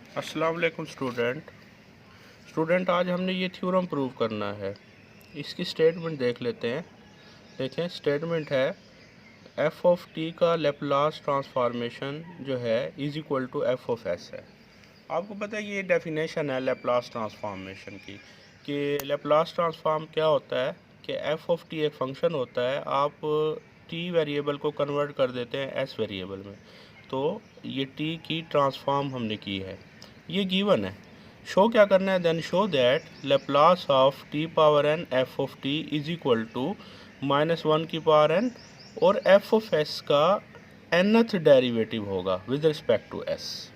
अस्सलाम वालेकुम स्टूडेंट आज हमने ये थ्योरम प्रूव करना है। इसकी स्टेटमेंट देख लेते हैं। देखें, स्टेटमेंट है एफ ऑफ टी का लेप्लास ट्रांसफॉर्मेशन जो है is equal to F of S है। आपको पता है ये डेफिनेशन है लेप्लास ट्रांसफॉर्मेशन की कि लेप्लास ट्रांसफॉर्म क्या होता है कि एफ ऑफ टी एक फंक्शन होता है, आप टी वेरिएबल को कन्वर्ट कर देते हैं एस वेरिएबल में, तो ये टी की ट्रांसफॉर्म हमने की है, ये गिवन है। शो क्या करना है, then show that Laplace of T power N F of T is equal to -1 की पावर एन, और एफ ऑफ एस का nth डेरिवेटिव होगा विद रिस्पेक्ट टू एस।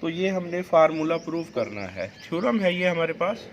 तो ये हमने फार्मूला प्रूव करना है, थ्योरम है ये हमारे पास।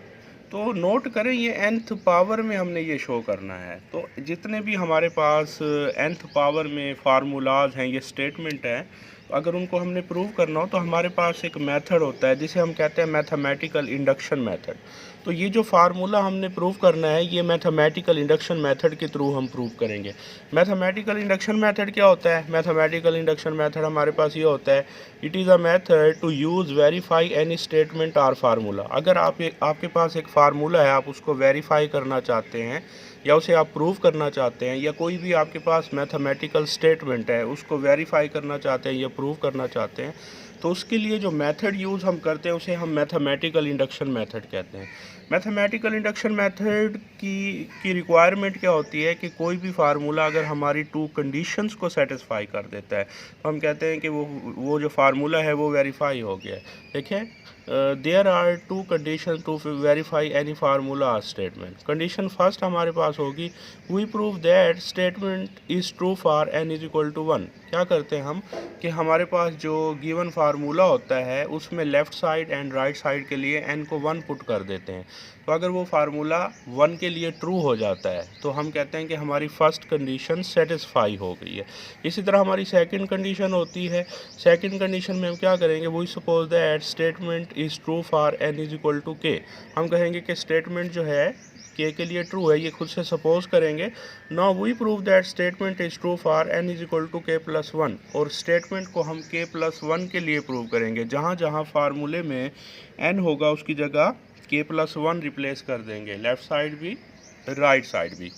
तो नोट करें ये nth पावर में हमने ये शो करना है। तो जितने भी हमारे पास nth पावर में फार्मूलाज हैं, ये स्टेटमेंट हैं, तो अगर उनको हमने प्रूव करना हो तो हमारे पास एक मेथड होता है जिसे हम कहते हैं मैथमेटिकल इंडक्शन मेथड। तो ये जो फार्मूला हमने प्रूव करना है ये मैथमेटिकल इंडक्शन मेथड के थ्रू हम प्रूव करेंगे। मैथमेटिकल इंडक्शन मेथड क्या होता है? मैथमेटिकल इंडक्शन मेथड हमारे पास ये होता है, it is a method to use verify any statement और फार्मूला। अगर आपके पास एक फार्मूला है, आप उसको वेरीफाई करना चाहते हैं या उसे आप प्रूव करना चाहते हैं, या कोई भी आपके पास मैथमेटिकल स्टेटमेंट है उसको वेरीफाई करना चाहते हैं या प्रूव करना चाहते हैं, तो उसके लिए जो मेथड यूज़ हम करते हैं उसे हम मैथमेटिकल इंडक्शन मेथड कहते हैं। मैथमेटिकल इंडक्शन मेथड की रिक्वायरमेंट क्या होती है कि कोई भी फार्मूला अगर हमारी टू कंडीशंस को सेटिस्फाई कर देता है तो हम कहते हैं कि वो जो फार्मूला है वो वेरीफाई हो गया है। देखें, there are two condition to verify any formula और स्टेटमेंट। कंडीशन फर्स्ट हमारे पास होगी, we prove that statement is true for N is equal to 1। क्या करते हैं हम कि हमारे पास जो गिवन फार्मूला होता है उसमें left side and right side के लिए n को 1 पुट कर देते हैं। तो अगर वो फार्मूला 1 के लिए ट्रू हो जाता है तो हम कहते हैं कि हमारी फर्स्ट कंडीशन सेटिस्फाई हो गई है। इसी तरह हमारी सेकंड कंडीशन होती है। सेकंड कंडीशन में हम क्या करेंगे, we suppose that statement is true for n is equal to k। हम कहेंगे कि स्टेटमेंट जो है k के लिए ट्रू है, ये खुद से सपोज करेंगे। Now we prove that statement is true for n is equal to k plus 1, और स्टेटमेंट को हम k प्लस 1 के लिए प्रूव करेंगे। जहाँ जहाँ फार्मूले में n होगा उसकी जगह k प्लस 1 रिप्लेस कर देंगे, लेफ़्ट साइड भी राइट साइड भी।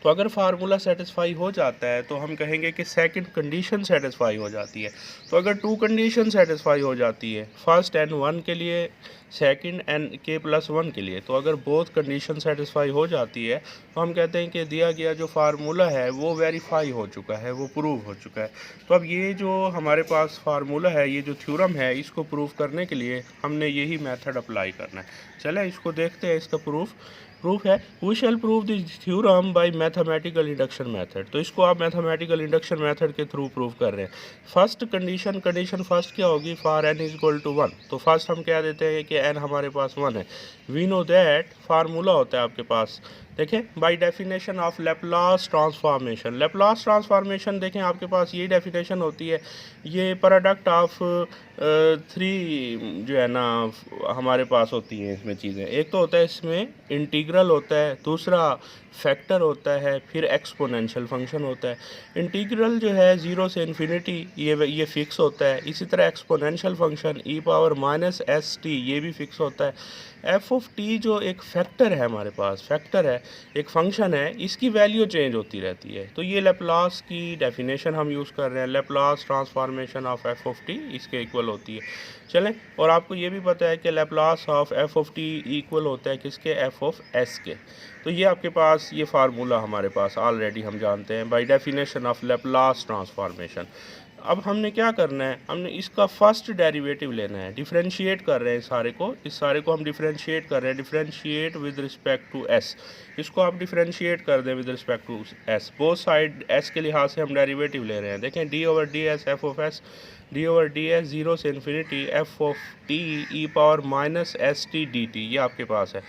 तो अगर फार्मूला सेटिस्फाई हो जाता है तो हम कहेंगे कि सेकंड कंडीशन सेटिस्फाई हो जाती है। तो अगर टू कंडीशन सेटिस्फाई हो जाती है, फर्स्ट n 1 के लिए, सेकंड n k प्लस 1 के लिए, तो अगर बोथ कंडीशन सेटिस्फाई हो जाती है तो हम कहते हैं कि दिया गया जो फार्मूला है वो वेरीफाई हो चुका है, वो प्रूव हो चुका है। तो अब ये जो हमारे पास फार्मूला है, ये जो थ्योरम है, इसको प्रूव करने के लिए हमने यही मेथड अप्लाई करना है। चलें इसको देखते हैं, इसका प्रूफ है, we shall prove this theorem by mathematical induction method. तो इसको आप मैथमेटिकल इंडक्शन मेथड के थ्रू प्रूव कर रहे हैं। फर्स्ट कंडीशन फर्स्ट क्या होगी, for n is equal to 1। तो फर्स्ट हम कह देते हैं कि n हमारे पास 1 है। वी नो दैट फार्मूला होता है आपके पास, देखें, by definition of Laplace transformation. Laplace transformation देखें आपके पास ये डेफिनेशन होती है, ये प्रोडक्ट ऑफ 3 जो है ना हमारे पास होती हैं इसमें चीज़ें। एक तो होता है इसमें इंटीग्रल होता है, दूसरा फैक्टर होता है, फिर एक्सपोनेंशियल फंक्शन होता है। इंटीग्रल जो है 0 से इन्फिनिटी, ये फिक्स होता है। इसी तरह exponential function e power minus S T, ये भी फिक्स होता है। एफ ऑफ टी जो एक फैक्टर है हमारे पास, फैक्टर है, एक फंक्शन है, इसकी वैल्यू चेंज होती रहती है। तो ये लेप्लास की डेफिनेशन हम यूज़ कर रहे हैं, Laplace transformation of F of T इसके इक्वल होती है। चलें, और आपको ये भी पता है कि Laplace of F of T equal होता है किसके, एफ ऑफ एस के। तो ये आपके पास ये फार्मूला हमारे पास ऑलरेडी हम जानते हैं by definition of Laplace transformation. अब हमने क्या करना है, हमने इसका फर्स्ट डेरिवेटिव लेना है, डिफरेंशिएट कर रहे हैं इस सारे को हम डिफरेंशिएट कर रहे हैं, differentiate with respect to S. इसको आप डिफरेंशिएट कर दें with respect to S, both side S के लिहाज से हम डेरिवेटिव ले रहे हैं। देखें, D over D S F of S, D over D S 0 से infinity F of T E power minus S T D T, ये आपके पास है।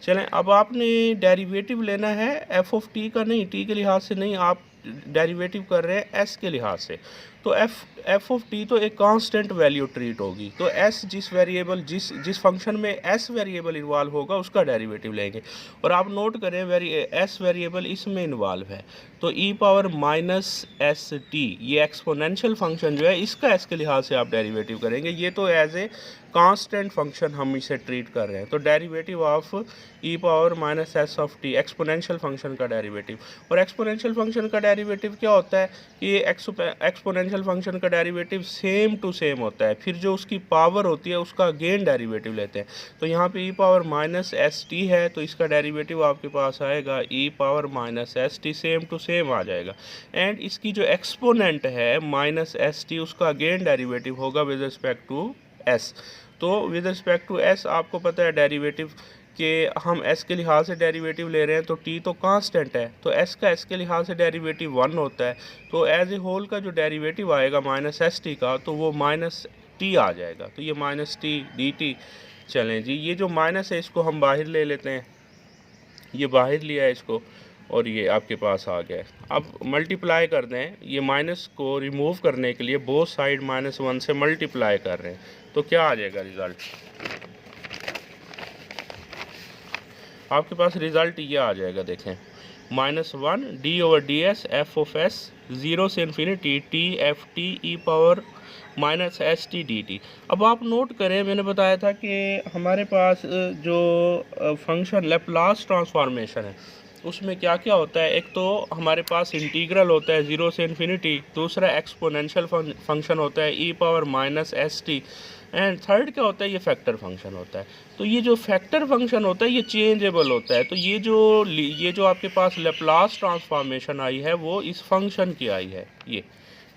चलें, अब आपने डेरिवेटिव लेना है एफ ऑफ टी का, नहीं टी के लिहाज से नहीं, आप डेरिवेटिव कर रहे हैं एस के लिहाज से। तो एफ ऑफ टी तो एक कांस्टेंट वैल्यू ट्रीट होगी। तो एस जिस फंक्शन में एस वेरिएबल इन्वॉल्व होगा उसका डेरिवेटिव लेंगे। और आप नोट करें एस वेरिएबल इसमें इन्वॉल्व है, तो ई पावर माइनस एस टी ये एक्सपोनेंशियल फंक्शन जो है इसका एस के लिहाज से आप डेरिवेटिव करेंगे। ये तो एज ए कांस्टेंट फंक्शन हम इसे ट्रीट कर रहे हैं। तो derivative of E power minus S of T exponential function का डेरिवेटिव। और एक्सपोनेंशियल फंक्शन का डेरिवेटिव क्या होता है कि ये एक्सपोनेंशियल फंक्शन का डेरिवेटिव सेम टू सेम होता है, फिर जो उसकी पावर होती है उसका अगेन डेरिवेटिव लेते हैं। तो यहाँ पे e power minus S t है तो इसका डेरिवेटिव आपके पास आएगा e power minus S t, same to same आ जाएगा। एंड इसकी जो एक्सपोनेंट है माइनस एस टी उसका अगेन डेरिवेटिव होगा विद रिस्पेक्ट टू एस। तो विद रिस्पेक्ट टू एस आपको पता है डेरिवेटिव कि हम s के लिहाज से डेरिवेटिव ले रहे हैं, तो t तो कांस्टेंट है, तो s का s के लिहाज से डेरिवेटिव 1 होता है। तो एज ए होल का जो डेरिवेटिव आएगा माइनस एस टी का तो वो माइनस टी आ जाएगा। तो ये माइनस टी डी टी। चलें जी, ये जो माइनस है इसको हम बाहर ले लेते हैं, ये बाहर लिया है इसको और ये आपके पास आ गया है। अब मल्टीप्लाई कर दें, ये माइनस को रिमूव करने के लिए बोथ साइड -1 से मल्टीप्लाई कर रहे हैं, तो क्या आ जाएगा रिज़ल्ट? आपके पास रिज़ल्ट ये आ जाएगा, देखें -1 D over D S F of S 0 से infinity T F T E power minus S T D T. अब आप नोट करें, मैंने बताया था कि हमारे पास जो फंक्शन लैप्लास ट्रांसफॉर्मेशन है उसमें क्या क्या होता है। एक तो हमारे पास इंटीग्रल होता है 0 से इन्फिनिटी, दूसरा एक्सपोनेंशियल फंक्शन होता है e power minus S t, and third क्या होता है, ये फैक्टर फंक्शन होता है। तो ये जो फैक्टर फंक्शन होता है ये चेंजेबल होता है। तो ये जो आपके पास लैप्लास ट्रांसफॉर्मेशन आई है वो इस फंक्शन की आई है, ये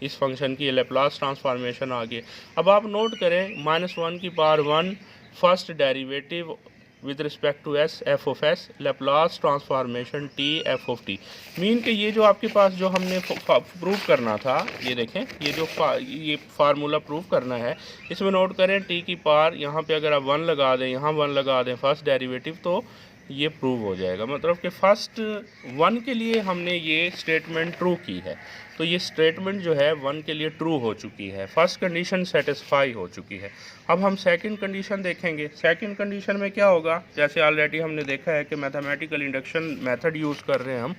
इस फंक्शन की लैप्लास ट्रांसफॉर्मेशन आ गई। अब आप नोट करें -1 की power 1 first derivative with respect to S F of S Laplace transformation T F of T. Mean के ये जो आपके पास जो हमने प्रूव करना था, ये देखें ये फार्मूला प्रूव करना है, इसमें नोट करें टी की पावर यहाँ पे अगर आप 1 लगा दें, यहाँ 1 लगा दें फर्स्ट डेरिवेटिव, तो ये प्रूव हो जाएगा। मतलब कि फर्स्ट 1 के लिए हमने ये स्टेटमेंट ट्रू की है, तो ये स्टेटमेंट जो है 1 के लिए ट्रू हो चुकी है, फर्स्ट कंडीशन सेटिस्फाई हो चुकी है। अब हम सेकंड कंडीशन देखेंगे। सेकंड कंडीशन में क्या होगा, जैसे ऑलरेडी हमने देखा है कि मैथमेटिकल इंडक्शन मेथड यूज़ कर रहे हैं हम,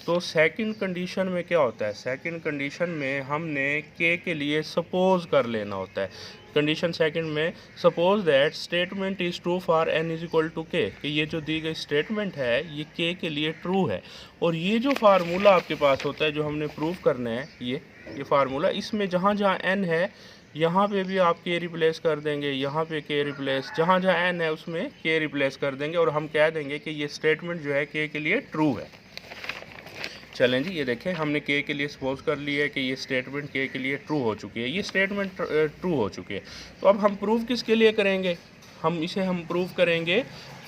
तो सेकंड कंडीशन में क्या होता है, सेकंड कंडीशन में हमने के लिए सपोज कर लेना होता है। कंडीशन सेकंड में suppose that statement is true for n is equal to K, कि ये जो दी गई स्टेटमेंट है ये के लिए ट्रू है। और ये जो फार्मूला आपके पास होता है जो हमने प्रूव करना है, ये फार्मूला, इसमें जहाँ जहाँ n है यहाँ पे भी आप के रिप्लेस कर देंगे, यहाँ पे के रिप्लेस, जहाँ जहाँ n है उसमें के रिप्लेस कर देंगे और हम कह देंगे कि ये स्टेटमेंट जो है के लिए ट्रू है। चलें जी, ये देखें हमने के लिए सपोज कर लिया है कि ये स्टेटमेंट के लिए ट्रू हो चुकी है, ये स्टेटमेंट ट्रू हो चुकी है। तो अब हम प्रूव किसके लिए करेंगे, हम प्रूव करेंगे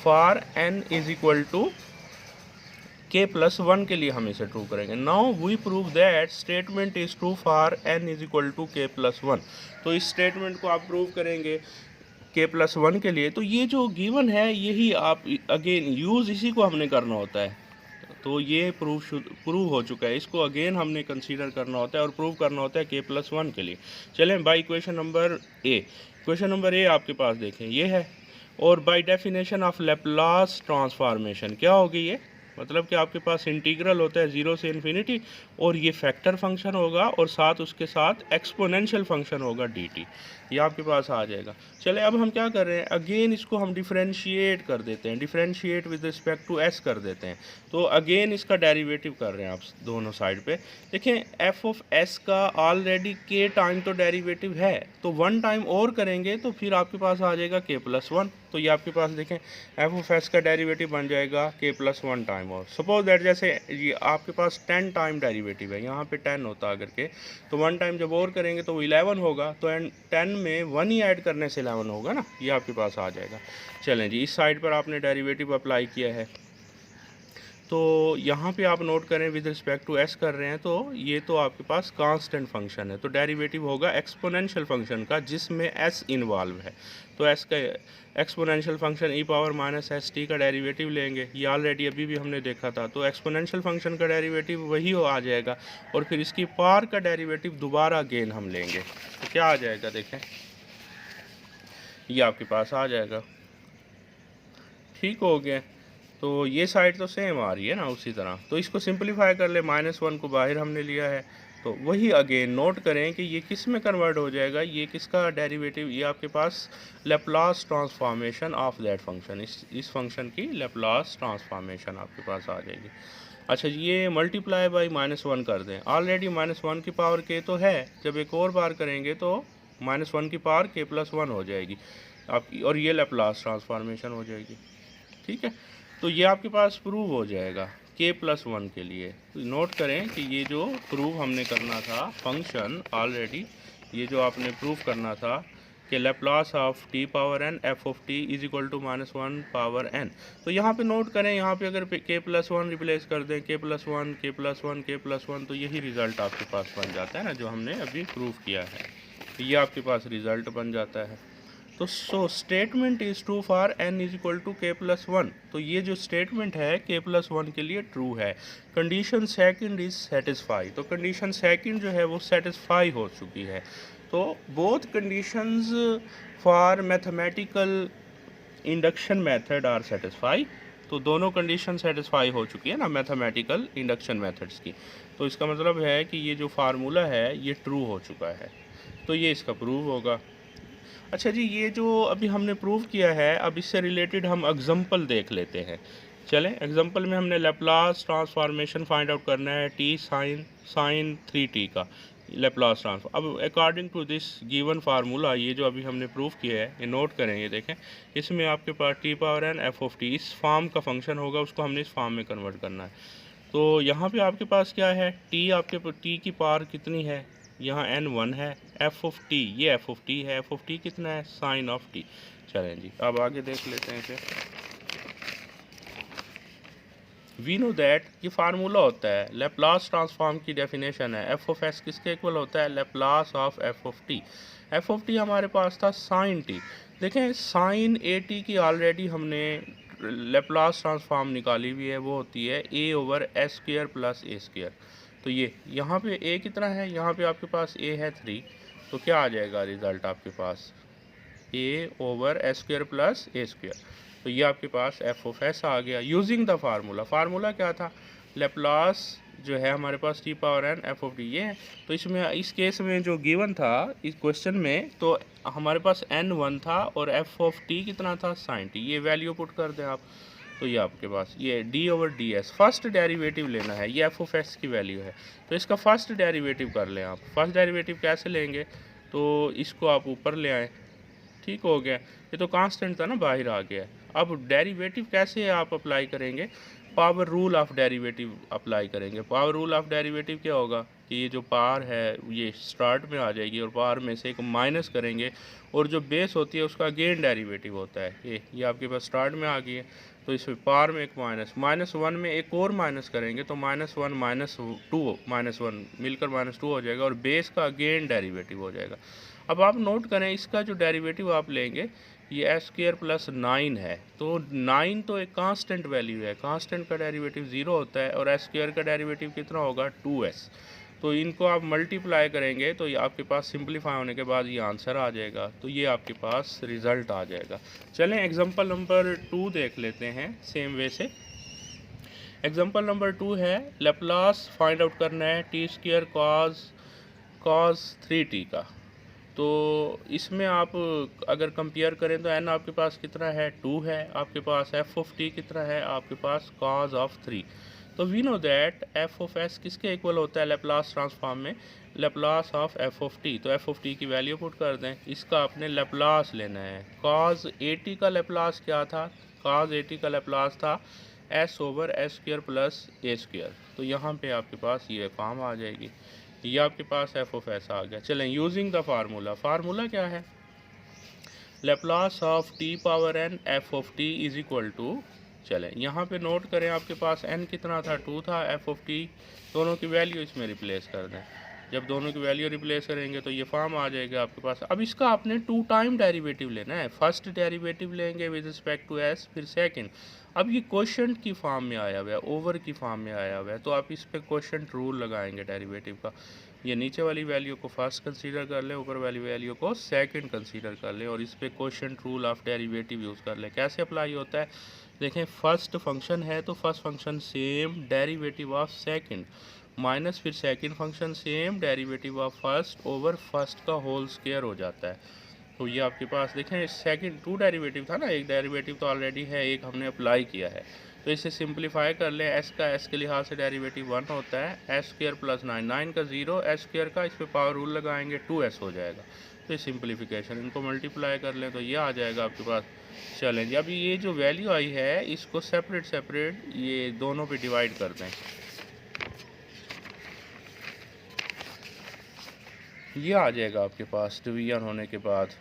for n is equal to k+1 के लिए हम इसे ट्रू करेंगे। Now we prove that statement is true for n is equal to k+1। तो इस स्टेटमेंट को आप प्रूव करेंगे k+1 के लिए। तो ये जो गिवन है यही आप अगेन यूज़ इसी को हमने करना होता है। तो ये प्रूव हो चुका है, इसको अगेन हमने कंसीडर करना होता है और प्रूव करना होता है k+1 के लिए। चलें by equation number A. Question number A आपके पास देखें ये है, और by definition of Laplace transformation क्या होगी ये, मतलब कि आपके पास इंटीग्रल होता है 0 से इन्फिनिटी और ये फैक्टर फंक्शन होगा और साथ उसके साथ एक्सपोनेंशियल फंक्शन होगा dt, ये आपके पास आ जाएगा। चले अब हम क्या कर रहे हैं, अगेन इसको हम डिफरेंशिएट कर देते हैं, differentiate with respect to s कर देते हैं। तो अगेन इसका डेरिवेटिव कर रहे हैं आप दोनों साइड पे। देखें f ऑफ s का ऑलरेडी k टाइम तो डेरिवेटिव है, तो 1 टाइम और करेंगे तो फिर आपके पास आ जाएगा k+1। तो ये आपके पास देखें f ऑफ s का डेरिवेटिव बन जाएगा k+1 टाइम और। सपोज दैट जैसे ये आपके पास 10 टाइम डेरिवेटिव है, यहाँ पे 10 होता अगर के, तो 1 टाइम जब और करेंगे तो वो 11 होगा, तो 10 में 1 ही ऐड करने से 11 होगा ना, ये आपके पास आ जाएगा। चलें जी, इस साइड पर आपने डेरिवेटिव अप्लाई किया है। तो यहाँ पे आप नोट करें विद रिस्पेक्ट टू एस कर रहे हैं, तो ये तो आपके पास कांस्टेंट फंक्शन है, तो डेरिवेटिव होगा एक्सपोनेंशियल फंक्शन का जिसमें एस इन्वॉल्व है। तो एस का एक्सपोनेंशियल फंक्शन ई पावर माइनस एस टी का डेरिवेटिव लेंगे, ये ऑलरेडी अभी भी हमने देखा था। तो एक्सपोनेंशियल फंक्शन का डेरिवेटिव वही आ जाएगा, और फिर इसकी पावर का डेरिवेटिव दोबारा अगेन हम लेंगे, तो क्या आ जाएगा देखें, ये आपके पास आ जाएगा। ठीक हो गया। तो ये साइड तो सेम आ रही है ना उसी तरह, तो इसको सिंपलीफाई कर ले, -1 को बाहर हमने लिया है, तो वही अगेन नोट करें कि ये किस में कन्वर्ट हो जाएगा, ये किसका डेरिवेटिव, ये आपके पास Laplace transformation of that function, इस फंक्शन की लैप्लास ट्रांसफॉर्मेशन आपके पास आ जाएगी। अच्छा, ये मल्टीप्लाई बाई -1 कर दें, ऑलरेडी -1 की पावर k तो है, जब एक और बार करेंगे तो -1 की पावर k+1 हो जाएगी आपकी, और ये लैप्लास ट्रांसफॉर्मेशन हो जाएगी। ठीक है, तो ये आपके पास प्रूव हो जाएगा k+1 के लिए। तो नोट करें कि ये जो प्रूव हमने करना था फंक्शन ऑलरेडी, ये जो आपने प्रूव करना था कि Laplace of t power n f of t is equal to -1 power n, तो यहाँ पे नोट करें, यहाँ पे अगर k+1 रिप्लेस कर दें, k+1 k+1 k+1, तो यही रिज़ल्ट आपके पास बन जाता है ना जो हमने अभी प्रूव किया है, तो ये आपके पास रिज़ल्ट बन जाता है। तो so statement is true for n is equal to k+1, तो ये जो स्टेटमेंट है k+1 के लिए ट्रू है। कंडीशन सेकंड इज सेटिस्फाई, तो कंडीशन सेकंड जो है वो सेटिस्फाई हो चुकी है। तो both conditions for mathematical induction method are satisfy, तो दोनों कंडीशन सेटिस्फाई हो चुकी है ना मैथमेटिकल इंडक्शन मेथड्स की, तो इसका मतलब है कि ये जो फार्मूला है ये ट्रू हो चुका है, तो ये इसका प्रूव होगा। अच्छा जी, ये जो अभी हमने प्रूव किया है, अब इससे रिलेटेड हम एग्जांपल देख लेते हैं। चलें, एग्जांपल में हमने लैप्लास ट्रांसफॉर्मेशन फाइंड आउट करना है t साइन 3t का लैप्लास ट्रांसफॉर्म। अब according to this given formula, ये जो अभी हमने प्रूव किया है, ये नोट करें, ये देखें, इसमें आपके पास t power n f of t इस फॉर्म का फंक्शन होगा, उसको हमने इस फॉर्म में कन्वर्ट करना है। तो यहाँ पे आपके पास क्या है, t आपके पास t की पावर कितनी है, यहाँ n1 है, f ऑफ t, ये f ऑफ t है, f ऑफ t कितना है, साइन ऑफ t। चलें जी, अब आगे देख लेते हैं इसे। वी नो दैट, ये फार्मूला होता है लैप्लास ट्रांसफॉर्म की डेफिनेशन है, f ऑफ s किसके इक्वल होता है, Laplace of f of t। f of t हमारे पास था साइन t, देखें साइन at की ऑलरेडी हमने लैप्लास ट्रांसफॉर्म निकाली हुई है, वो होती है a/s² प्लस a²। तो ये यहाँ पे a कितना है, यहाँ पे आपके पास a है 3, तो क्या आ जाएगा रिज़ल्ट आपके पास, a/s² प्लस a²। तो ये आपके पास f ऑफ s आ गया यूजिंग द फार्मूला। फार्मूला क्या था, लैप्लास जो है हमारे पास t power n f of t, ये है। तो इसमें इस केस में जो गिवन था इस क्वेश्चन में, तो हमारे पास n1 था और f ऑफ t कितना था, साइन t, ये वैल्यू पुट कर दें आप, तो ये आपके पास ये d/ds फर्स्ट डेरिवेटिव लेना है, ये f ऑफ s की वैल्यू है, तो इसका फर्स्ट डेरिवेटिव कर लें आप। फर्स्ट डेरिवेटिव कैसे लेंगे, तो इसको आप ऊपर ले आएँ, ठीक हो गया, ये तो कांस्टेंट था ना, बाहर आ गया। अब डेरिवेटिव कैसे आप अप्लाई करेंगे, power rule of derivative apply करेंगे। पावर रूल ऑफ डेरिवेटिव क्या होगा कि ये जो पावर है ये स्टार्ट में आ जाएगी और पावर में से एक माइनस करेंगे, और जो बेस होती है उसका अगेन डेरिवेटिव होता है, ये आपके पास स्टार्ट में आ गई है, तो इसमें पावर में एक -1 में एक और माइनस करेंगे, तो -1 -2 मिलकर -2 हो जाएगा, और बेस का अगेन डेरिवेटिव हो जाएगा। अब आप नोट करें, इसका जो डेरिवेटिव आप लेंगे ये s² प्लस 9 है, तो 9 तो एक कांस्टेंट वैल्यू है, कांस्टेंट का डेरिवेटिव 0 होता है, और s² का डेरिवेटिव कितना होगा, 2s। तो इनको आप मल्टीप्लाई करेंगे तो ये आपके पास सिंपलीफाई होने के बाद ये आंसर आ जाएगा, तो ये आपके पास रिज़ल्ट आ जाएगा। चलें एग्जांपल नंबर 2 देख लेते हैं सेम वे से। एग्जांपल नंबर 2 है लैप्लास फाइंड आउट करना है t² cos 3t का। तो इसमें आप अगर कंपेयर करें तो n आपके पास कितना है, 2 है, आपके पास f ऑफ t कितना है, आपके पास cos ऑफ 3। तो we know that f of s किसके इक्वल होता है लैप्लास ट्रांसफॉर्म में, Laplace of f of t। तो f ऑफ t की वैल्यू पुट कर दें, इसका आपने लैप्लास लेना है। cos at का लैप्लास क्या था, cos at का लैप्लास था s/s² प्लस a²। तो यहाँ पे आपके पास ये फॉर्म आ जाएगी, ये आपके पास f ऑफ s आ गया। चलें यूजिंग द फार्मूला, फार्मूला क्या है, Laplace of t power n f of t is equal to चलें यहाँ पे नोट करें, आपके पास n कितना था, 2 था, एफ ऑफ टी दोनों की वैल्यू इसमें रिप्लेस कर दें। जब दोनों की वैल्यू रिप्लेस करेंगे तो ये फॉर्म आ जाएगा आपके पास। अब इसका आपने 2 टाइम डेरिवेटिव लेना है। फर्स्ट डेरिवेटिव लेंगे विद रिस्पेक्ट टू s, फिर सेकंड। अब ये क्वोशंट की फॉर्म में आया हुआ है, ओवर की फॉर्म में आया हुआ है, तो आप इस पे क्वोशंट रूल लगाएंगे डेरिवेटिव का। ये नीचे वाली वैल्यू को फर्स्ट कंसीडर कर लें, ऊपर वाली वैल्यू को सेकंड कंसीडर कर लें, और इस पे quotient rule of derivative use कर लें। कैसे अप्लाई होता है देखें, फर्स्ट फंक्शन है तो first function same derivative of second, minus फिर second function same derivative of first over first का होल स्क्वायर हो जाता है। तो ये आपके पास देखें सेकंड 2 डेरिवेटिव था ना, एक डेरिवेटिव तो ऑलरेडी है, एक हमने अप्लाई किया है, तो इसे सिंप्लीफाई कर लें। s का s के लिहाज से डेरिवेटिव 1 होता है, s स्क्वायर प्लस 9 का 0, s स्क्वायर का इस पर पावर रूल लगाएंगे 2s हो जाएगा। तो ये सिंप्लीफिकेशन, इनको मल्टीप्लाई कर लें तो ये आ जाएगा आपके पास। चलें, अब ये जो वैल्यू आई है इसको सेपरेट ये दोनों पे डिवाइड कर दें। ये आ जाएगा आपके पास डिवीजन होने के बाद।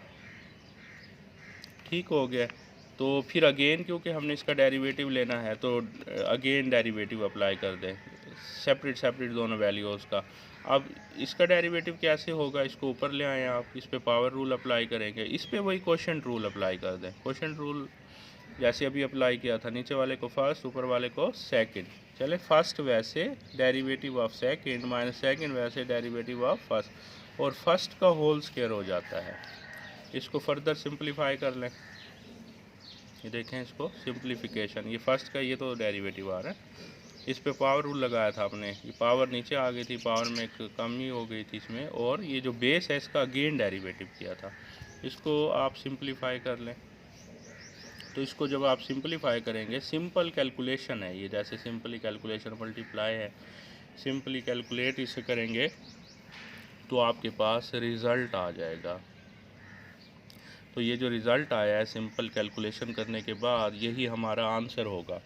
ठीक हो गया। तो फिर अगेन क्योंकि हमने इसका डेरिवेटिव लेना है तो अगेन डेरिवेटिव अप्लाई कर दें, सेपरेट दोनों वैल्यूज़ का। अब इसका डेरिवेटिव कैसे होगा, इसको ऊपर ले आए आप, इस पे पावर रूल अप्लाई करेंगे, इस पे वही क्वोशंट रूल अप्लाई कर दें। क्वोशंट रूल जैसे अभी अप्लाई किया था, नीचे वाले को फर्स्ट ऊपर वाले को सेकंड। चले फर्स्ट वैसे derivative of second minus second वैसे डेरिवेटिव ऑफ फर्स्ट, और फर्स्ट का होल स्क्वायर हो जाता है। इसको फर्दर सिंप्लीफाई कर लें, ये देखें इसको सिंप्लीफिकेशन, ये फर्स्ट का ये तो डेरिवेटिव आ रहा है, इस पे पावर रूल लगाया था आपने, ये पावर नीचे आ गई थी, पावर में एक कमी हो गई थी इसमें, और ये जो बेस है इसका अगेन डेरिवेटिव किया था। इसको आप सिंप्लीफाई कर लें। तो इसको जब आप सिंप्लीफाई करेंगे, सिंपल कैलकुलेशन है ये, जैसे सिंपली कैलकुलेशन मल्टीप्लाई है, सिंपली कैलकुलेट इसे करेंगे तो आपके पास रिज़ल्ट आ जाएगा। तो ये जो रिज़ल्ट आया है सिंपल कैलकुलेशन करने के बाद, यही हमारा आंसर होगा।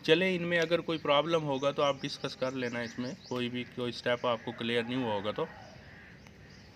चले, इनमें अगर कोई प्रॉब्लम होगा तो आप डिस्कस कर लेना, इसमें कोई स्टेप आपको क्लियर नहीं हुआ होगा तो